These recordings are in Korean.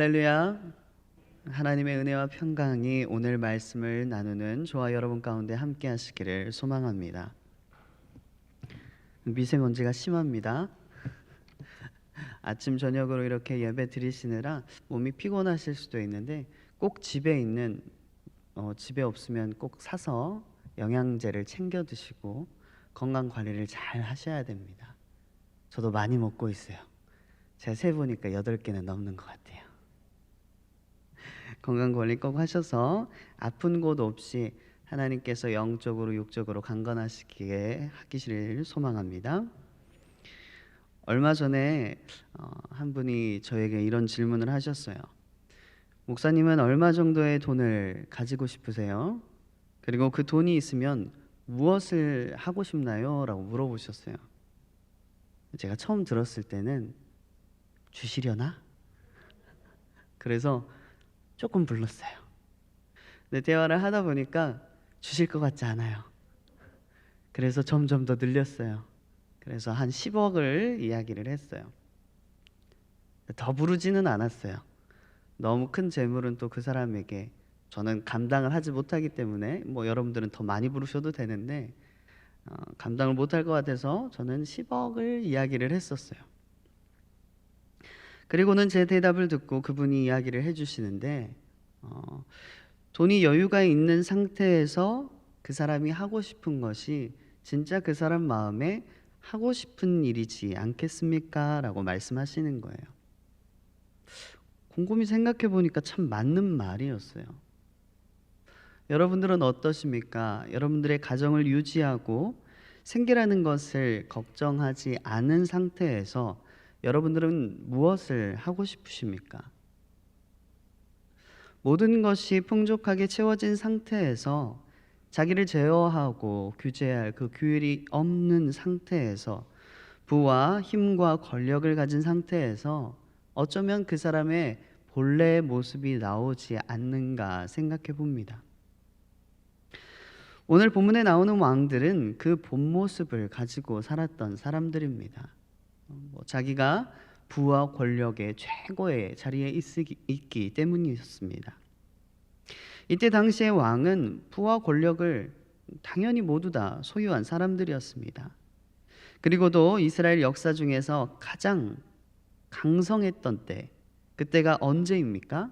할렐루야. 하나님의 은혜와 평강이 오늘 말씀을 나누는 저와 여러분 가운데 함께 하시기를 소망합니다. 미세먼지가 심합니다. 아침 저녁으로 이렇게 예배 드리시느라 몸이 피곤하실 수도 있는데 꼭 집에 없으면 꼭 사서 영양제를 챙겨 드시고 건강 관리를 잘 하셔야 됩니다. 저도 많이 먹고 있어요. 제가 세보니까 8개는 넘는 것 같아요. 건강 관리 꼭 하셔서 아픈 곳 없이 하나님께서 영적으로 육적으로 강건하시기를 소망합니다. 얼마 전에 한 분이 저에게 이런 질문을 하셨어요. 목사님은 얼마 정도의 돈을 가지고 싶으세요? 그리고 그 돈이 있으면 무엇을 하고 싶나요? 라고 물어보셨어요. 제가 처음 들었을 때는 주시려나? 그래서 조금 불렀어요. 근데 대화를 하다 보니까 주실 것 같지 않아요. 그래서 점점 더 늘렸어요. 그래서 한 10억을 이야기를 했어요. 더 부르지는 않았어요. 너무 큰 재물은 또 그 사람에게 저는 감당을 하지 못하기 때문에 여러분들은 더 많이 부르셔도 되는데 감당을 못할 것 같아서 저는 10억을 이야기를 했었어요. 그리고는 제 대답을 듣고 그분이 이야기를 해주시는데 돈이 여유가 있는 상태에서 그 사람이 하고 싶은 것이 진짜 그 사람 마음에 하고 싶은 일이지 않겠습니까? 라고 말씀하시는 거예요. 곰곰이 생각해 보니까 참 맞는 말이었어요. 여러분들은 어떠십니까? 여러분들의 가정을 유지하고 생계라는 것을 걱정하지 않은 상태에서 여러분들은 무엇을 하고 싶으십니까? 모든 것이 풍족하게 채워진 상태에서 자기를 제어하고 규제할 그 규율이 없는 상태에서 부와 힘과 권력을 가진 상태에서 어쩌면 그 사람의 본래의 모습이 나오지 않는가 생각해 봅니다. 오늘 본문에 나오는 왕들은 그 본 모습을 가지고 살았던 사람들입니다. 자기가 부와 권력의 최고의 자리에 있기 때문이었습니다. 이때 당시의 왕은 부와 권력을 당연히 모두 다 소유한 사람들이었습니다. 그리고도 이스라엘 역사 중에서 가장 강성했던 때, 그때가 언제입니까?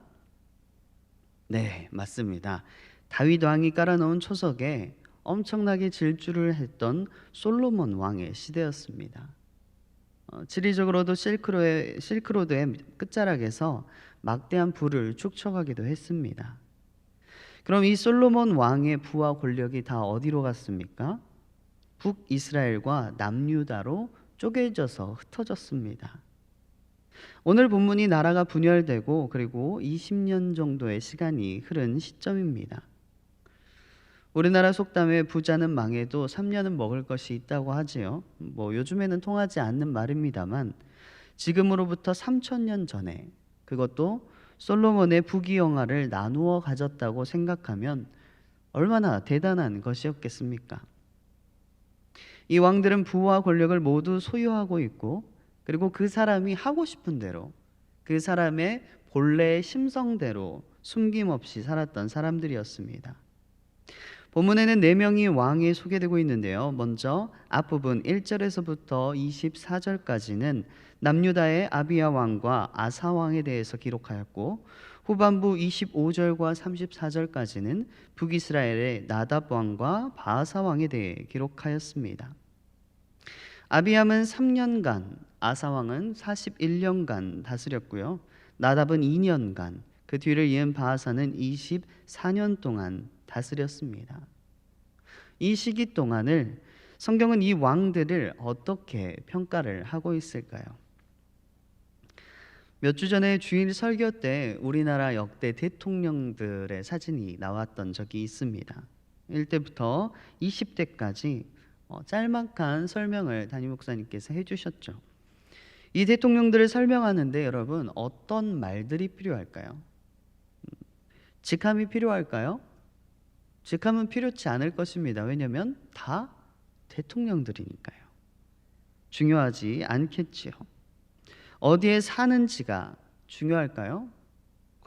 네, 맞습니다. 다윗 왕이 깔아놓은 초석에 엄청나게 질주를 했던 솔로몬 왕의 시대였습니다. 지리적으로도 실크로드의 끝자락에서 막대한 부를 축적하기도 했습니다. 그럼 이 솔로몬 왕의 부와 권력이 다 어디로 갔습니까? 북이스라엘과 남유다로 쪼개져서 흩어졌습니다. 오늘 본문이 나라가 분열되고 그리고 20년 정도의 시간이 흐른 시점입니다. 우리나라 속담에 부자는 망해도 3년은 먹을 것이 있다고 하지요. 요즘에는 통하지 않는 말입니다만 지금으로부터 3,000년 전에 그것도 솔로몬의 부귀영화를 나누어 가졌다고 생각하면 얼마나 대단한 것이었겠습니까? 이 왕들은 부와 권력을 모두 소유하고 있고 그리고 그 사람이 하고 싶은 대로 그 사람의 본래의 심성대로 숨김없이 살았던 사람들이었습니다. 본문에는 4명이 왕이 소개되고 있는데요. 먼저 앞부분 1절에서부터 24절까지는 남유다의 아비야 왕과 아사 왕에 대해서 기록하였고 후반부 25절과 34절까지는 북이스라엘의 나답 왕과 바아사 왕에 대해 기록하였습니다. 아비암은 3년간, 아사 왕은 41년간 다스렸고요. 나답은 2년간, 그 뒤를 이은 바아사는 24년 동안 다스렸습니다. 이 시기 동안을 성경은 이 왕들을 어떻게 평가를 하고 있을까요? 몇 주 전에 주일 설교 때 우리나라 역대 대통령들의 사진이 나왔던 적이 있습니다. 1대부터 20대까지 짤막한 설명을 담임 목사님께서 해주셨죠. 이 대통령들을 설명하는데 여러분 어떤 말들이 필요할까요? 직함이 필요할까요? 직함은 필요치 않을 것입니다. 왜냐하면 다 대통령들이니까요. 중요하지 않겠지요. 어디에 사는지가 중요할까요?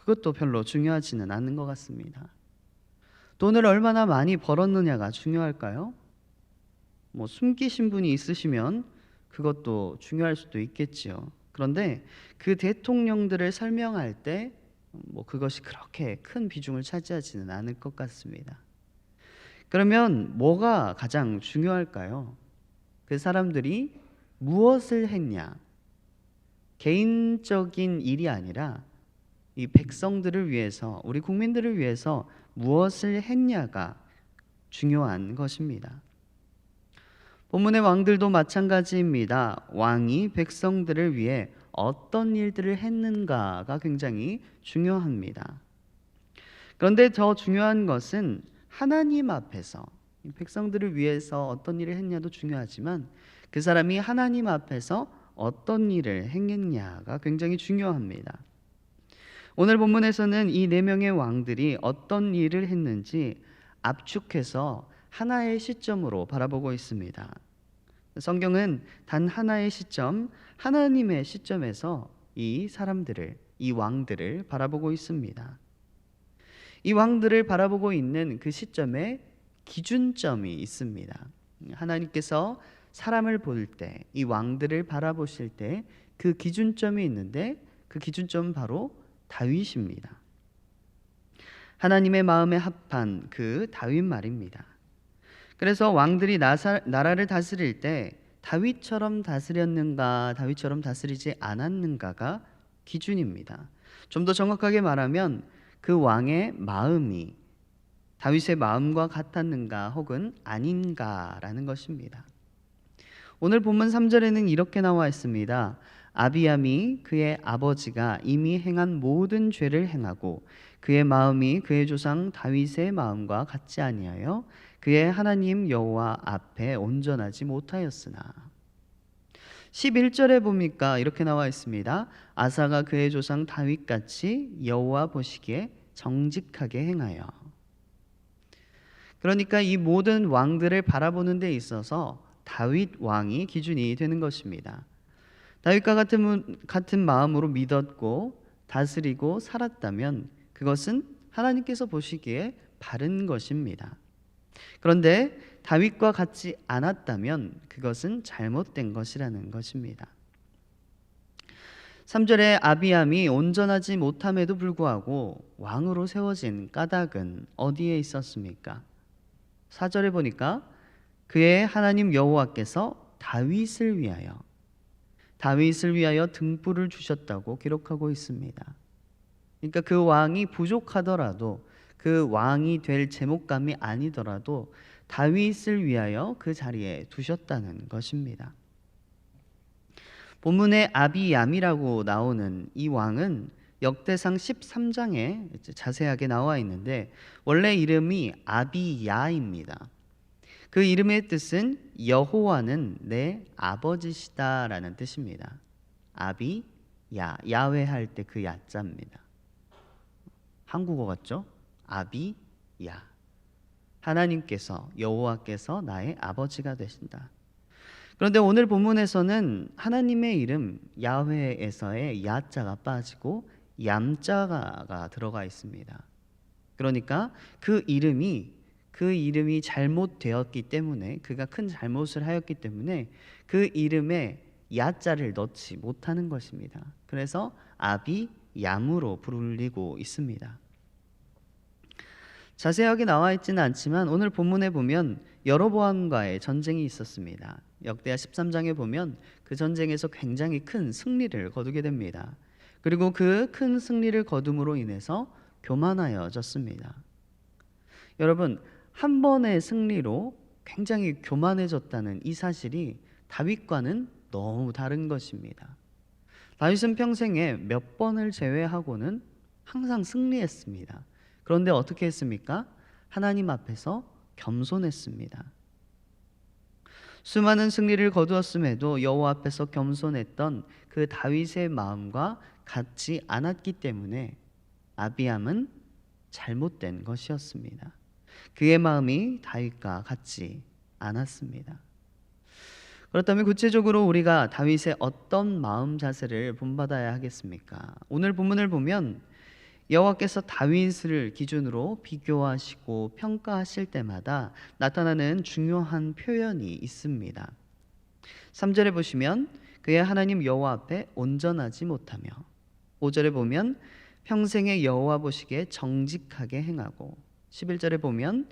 그것도 별로 중요하지는 않는 것 같습니다. 돈을 얼마나 많이 벌었느냐가 중요할까요? 뭐 숨기신 분이 있으시면 그것도 중요할 수도 있겠지요. 그런데 그 대통령들을 설명할 때 뭐 그것이 그렇게 큰 비중을 차지하지는 않을 것 같습니다. 그러면 뭐가 가장 중요할까요? 그 사람들이 무엇을 했냐? 개인적인 일이 아니라 이 백성들을 위해서, 우리 국민들을 위해서 무엇을 했냐가 중요한 것입니다. 본문의 왕들도 마찬가지입니다. 왕이 백성들을 위해 어떤 일들을 했는가가 굉장히 중요합니다. 그런데 더 중요한 것은 하나님 앞에서 백성들을 위해서 어떤 일을 했냐도 중요하지만 그 사람이 하나님 앞에서 어떤 일을 행했냐가 굉장히 중요합니다. 오늘 본문에서는 이 네 명의 왕들이 어떤 일을 했는지 압축해서 하나의 시점으로 바라보고 있습니다. 성경은 단 하나의 시점, 하나님의 시점에서 이 사람들을, 이 왕들을 바라보고 있습니다. 이 왕들을 바라보고 있는 그 시점에 기준점이 있습니다. 하나님께서 사람을 볼 때, 이 왕들을 바라보실 때 그 기준점이 있는데 그 기준점은 바로 다윗입니다. 하나님의 마음에 합한 그 다윗 말입니다. 그래서 왕들이 나라를 다스릴 때 다윗처럼 다스렸는가, 다윗처럼 다스리지 않았는가가 기준입니다. 좀 더 정확하게 말하면 그 왕의 마음이 다윗의 마음과 같았는가 혹은 아닌가라는 것입니다. 오늘 본문 3절에는 이렇게 나와 있습니다. 아비암이 그의 아버지가 이미 행한 모든 죄를 행하고 그의 마음이 그의 조상 다윗의 마음과 같지 아니하여 그의 하나님 여호와 앞에 온전하지 못하였으나 11절에 보니까 이렇게 나와 있습니다. 아사가 그의 조상 다윗같이 여호와 보시기에 정직하게 행하여. 그러니까 이 모든 왕들을 바라보는 데 있어서 다윗 왕이 기준이 되는 것입니다. 다윗과 같은 마음으로 믿었고 다스리고 살았다면 그것은 하나님께서 보시기에 바른 것입니다. 그런데 다윗과 같지 않았다면 그것은 잘못된 것이라는 것입니다. 3절에 아비암이 온전하지 못함에도 불구하고 왕으로 세워진 까닭은 어디에 있었습니까? 4절에 보니까 그의 하나님 여호와께서 다윗을 위하여 등불을 주셨다고 기록하고 있습니다. 그러니까 그 왕이 부족하더라도, 그 왕이 될 제목감이 아니더라도 다윗을 위하여 그 자리에 두셨다는 것입니다. 본문에 아비얌이라고 나오는 이 왕은 역대상 13장에 자세하게 나와 있는데 원래 이름이 아비야입니다. 그 이름의 뜻은 여호와는 내 아버지시다라는 뜻입니다. 아비야, 야훼 할 때 그 야자입니다. 한국어 같죠? 아비야, 하나님께서, 여호와께서 나의 아버지가 되신다. 그런데 오늘 본문에서는 하나님의 이름 야훼에서의 야자가 빠지고 얌자가 들어가 있습니다. 그러니까 그 이름이 잘못되었기 때문에, 그가 큰 잘못을 하였기 때문에 그 이름에 야자를 넣지 못하는 것입니다. 그래서 아비얌으로 불리고 있습니다. 자세하게 나와 있지는 않지만 오늘 본문에 보면 여로보암과의 전쟁이 있었습니다. 역대하 13장에 보면 그 전쟁에서 굉장히 큰 승리를 거두게 됩니다. 그리고 그 큰 승리를 거둠으로 인해서 교만하여졌습니다. 여러분, 한 번의 승리로 굉장히 교만해졌다는 이 사실이 다윗과는 너무 다른 것입니다. 다윗은 평생에 몇 번을 제외하고는 항상 승리했습니다. 그런데 어떻게 했습니까? 하나님 앞에서 겸손했습니다. 수많은 승리를 거두었음에도 여호와 앞에서 겸손했던 그 다윗의 마음과 같지 않았기 때문에 아비암은 잘못된 것이었습니다. 그의 마음이 다윗과 같지 않았습니다. 그렇다면 구체적으로 우리가 다윗의 어떤 마음 자세를 본받아야 하겠습니까? 오늘 본문을 보면 여호와께서 다윗을 기준으로 비교하시고 평가하실 때마다 나타나는 중요한 표현이 있습니다. 3절에 보시면 그의 하나님 여호와 앞에 온전하지 못하며, 5절에 보면 평생에 여호와 보시기에 정직하게 행하고, 11절에 보면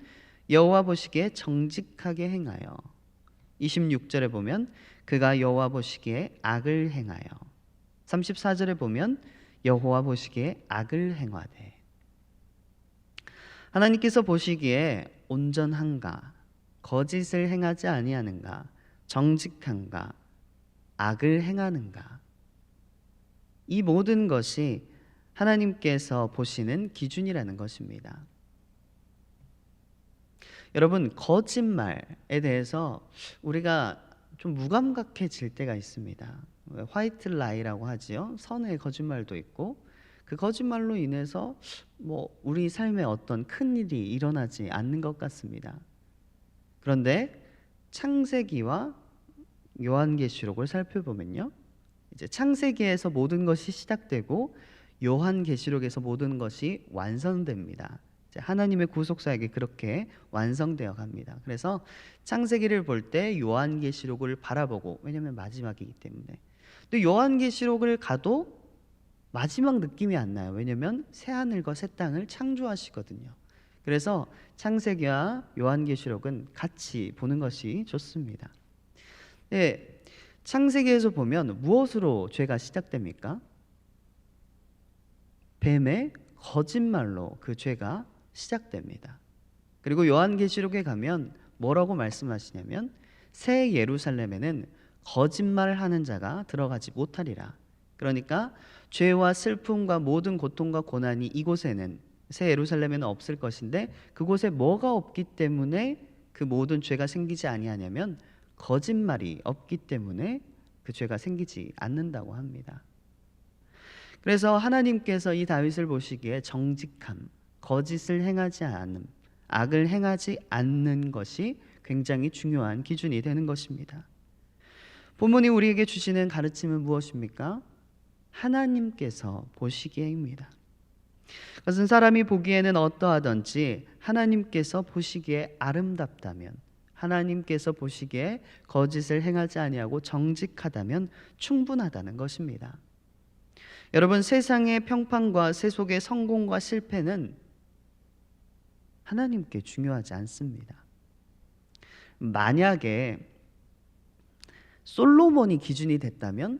여호와 보시기에 정직하게 행하여, 26절에 보면 그가 여호와 보시기에 악을 행하여, 34절에 보면 여호와 보시기에 악을 행하되. 하나님께서 보시기에 온전한가, 거짓을 행하지 아니하는가, 정직한가, 악을 행하는가, 이 모든 것이 하나님께서 보시는 기준이라는 것입니다. 여러분, 거짓말에 대해서 우리가 좀 무감각해질 때가 있습니다. 화이트 라이라고 하지요. 선의 거짓말도 있고, 그 거짓말로 인해서 우리 삶에 어떤 큰 일이 일어나지 않는 것 같습니다. 그런데 창세기와 요한계시록을 살펴보면요, 이제 창세기에서 모든 것이 시작되고 요한계시록에서 모든 것이 완성됩니다. 하나님의 구속사역이 그렇게 완성되어 갑니다. 그래서 창세기를 볼 때 요한계시록을 바라보고, 왜냐하면 마지막이기 때문에. 또 요한계시록을 가도 마지막 느낌이 안 나요. 왜냐하면 새하늘과 새 땅을 창조하시거든요. 그래서 창세기와 요한계시록은 같이 보는 것이 좋습니다. 네, 창세기에서 보면 무엇으로 죄가 시작됩니까? 뱀의 거짓말로 그 죄가 시작됩니다. 그리고 요한계시록에 가면 뭐라고 말씀하시냐면 새 예루살렘에는 거짓말하는 자가 들어가지 못하리라. 그러니까 죄와 슬픔과 모든 고통과 고난이 이곳에는, 새 예루살렘에는 없을 것인데, 그곳에 뭐가 없기 때문에 그 모든 죄가 생기지 아니하냐면 거짓말이 없기 때문에 그 죄가 생기지 않는다고 합니다. 그래서 하나님께서 이 다윗을 보시기에 정직함, 거짓을 행하지 않음, 악을 행하지 않는 것이 굉장히 중요한 기준이 되는 것입니다. 본문이 우리에게 주시는 가르침은 무엇입니까? 하나님께서 보시기에입니다. 그것은 사람이 보기에는 어떠하든지 하나님께서 보시기에 아름답다면, 하나님께서 보시기에 거짓을 행하지 아니하고 정직하다면 충분하다는 것입니다. 여러분, 세상의 평판과 세속의 성공과 실패는 하나님께 중요하지 않습니다. 만약에 솔로몬이 기준이 됐다면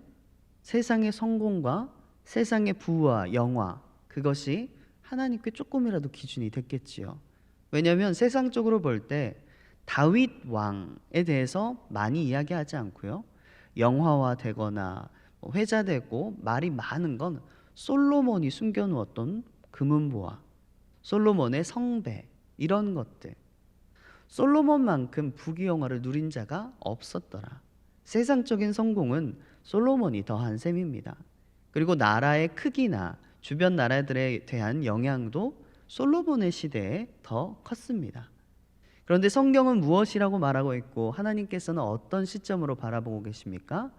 세상의 성공과 세상의 부와 영화, 그것이 하나님께 조금이라도 기준이 됐겠지요. 왜냐하면 세상적으로 볼 때 다윗 왕에 대해서 많이 이야기하지 않고요, 영화화되거나 회자되고 말이 많은 건 솔로몬이 숨겨놓았던 금은보화, 솔로몬의 성배, 이런 것들. 솔로몬만큼 부귀영화를 누린 자가 없었더라. 세상적인 성공은 솔로몬이 더한 셈입니다. 그리고 나라의 크기나 주변 나라들에 대한 영향도 솔로몬의 시대에 더 컸습니다. 그런데 성경은 무엇이라고 말하고 있고 하나님께서는 어떤 시점으로 바라보고 계십니까?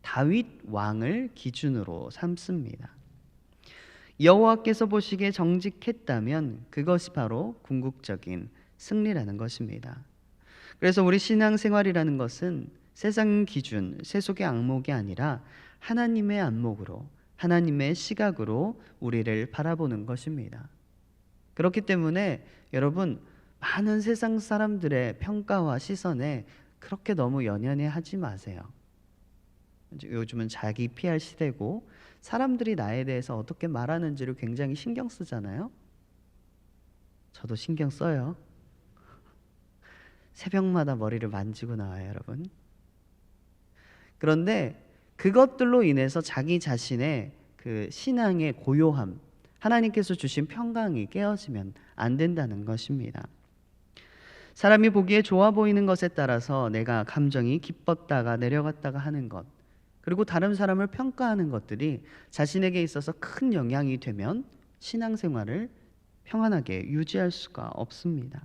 다윗 왕을 기준으로 삼습니다. 여호와께서 보시기에 정직했다면 그것이 바로 궁극적인 승리라는 것입니다. 그래서 우리 신앙생활이라는 것은 세상 기준, 세속의 안목이 아니라 하나님의 안목으로, 하나님의 시각으로 우리를 바라보는 것입니다. 그렇기 때문에 여러분, 많은 세상 사람들의 평가와 시선에 그렇게 너무 연연해하지 마세요. 요즘은 자기 PR 시대고 사람들이 나에 대해서 어떻게 말하는지를 굉장히 신경 쓰잖아요. 저도 신경 써요. 새벽마다 머리를 만지고 나와요, 여러분. 그런데 그것들로 인해서 자기 자신의 그 신앙의 고요함, 하나님께서 주신 평강이 깨어지면 안 된다는 것입니다. 사람이 보기에 좋아 보이는 것에 따라서 내가 감정이 기뻤다가 내려갔다가 하는 것, 그리고 다른 사람을 평가하는 것들이 자신에게 있어서 큰 영향이 되면 신앙생활을 평안하게 유지할 수가 없습니다.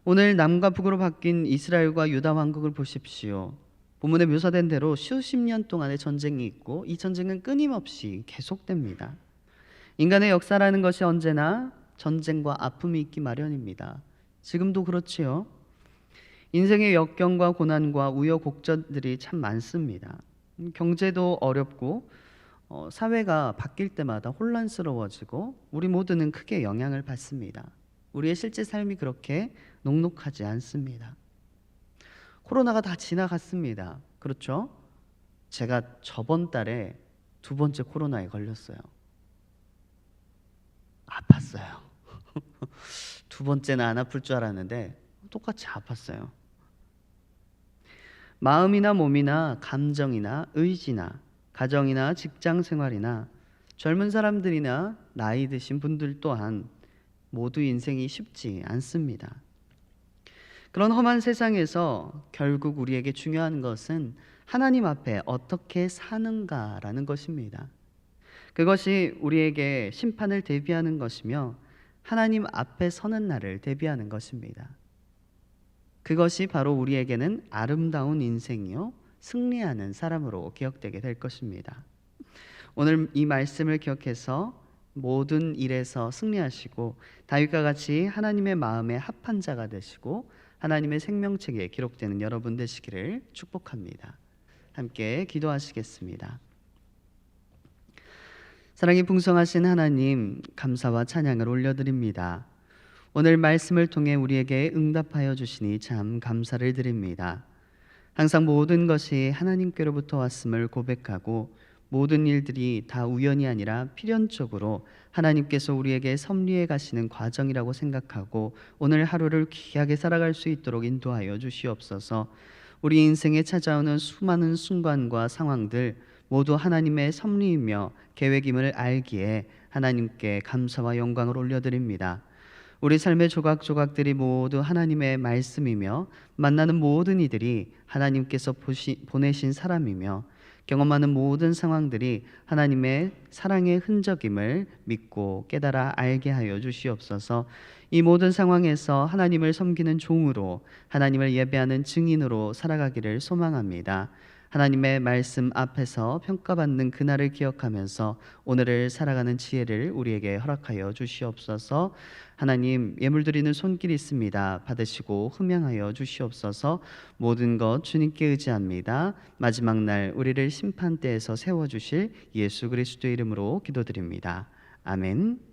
오늘 남과 북으로 바뀐 이스라엘과 유다 왕국을 보십시오. 본문에 묘사된 대로 수십 년 동안의 전쟁이 있고 이 전쟁은 끊임없이 계속됩니다. 인간의 역사라는 것이 언제나 전쟁과 아픔이 있기 마련입니다. 지금도 그렇지요. 인생의 역경과 고난과 우여곡절들이 참 많습니다. 경제도 어렵고 사회가 바뀔 때마다 혼란스러워지고 우리 모두는 크게 영향을 받습니다. 우리의 실제 삶이 그렇게 녹록하지 않습니다. 코로나가 다 지나갔습니다. 그렇죠? 제가 저번 달에 두 번째 코로나에 걸렸어요. 아팠어요. 두 번째는 안 아플 줄 알았는데 똑같이 아팠어요. 마음이나 몸이나 감정이나 의지나 가정이나 직장 생활이나 젊은 사람들이나 나이 드신 분들 또한 모두 인생이 쉽지 않습니다. 그런 험한 세상에서 결국 우리에게 중요한 것은 하나님 앞에 어떻게 사는가라는 것입니다. 그것이 우리에게 심판을 대비하는 것이며 하나님 앞에 서는 날을 대비하는 것입니다. 그것이 바로 우리에게는 아름다운 인생이요 승리하는 사람으로 기억되게 될 것입니다. 오늘 이 말씀을 기억해서 모든 일에서 승리하시고 다윗과 같이 하나님의 마음에 합한 자가 되시고 하나님의 생명책에 기록되는 여러분 되시기를 축복합니다. 함께 기도하시겠습니다. 사랑이 풍성하신 하나님, 감사와 찬양을 올려드립니다. 오늘 말씀을 통해 우리에게 응답하여 주시니 참 감사를 드립니다. 항상 모든 것이 하나님께로부터 왔음을 고백하고 모든 일들이 다 우연이 아니라 필연적으로 하나님께서 우리에게 섭리해 가시는 과정이라고 생각하고 오늘 하루를 귀하게 살아갈 수 있도록 인도하여 주시옵소서. 우리 인생에 찾아오는 수많은 순간과 상황들 모두 하나님의 섭리이며 계획임을 알기에 하나님께 감사와 영광을 올려드립니다. 우리 삶의 조각조각들이 모두 하나님의 말씀이며 만나는 모든 이들이 하나님께서 보내신 사람이며 경험하는 모든 상황들이 하나님의 사랑의 흔적임을 믿고 깨달아 알게 하여 주시옵소서. 이 모든 상황에서 하나님을 섬기는 종으로 하나님을 예배하는 증인으로 살아가기를 소망합니다. 하나님의 말씀 앞에서 평가받는 그날을 기억하면서 오늘을 살아가는 지혜를 우리에게 허락하여 주시옵소서. 하나님, 예물 드리는 손길이 있습니다. 받으시고 흠양하여 주시옵소서. 모든 것 주님께 의지합니다. 마지막 날 우리를 심판대에서 세워주실 예수 그리스도의 이름으로 기도드립니다. 아멘.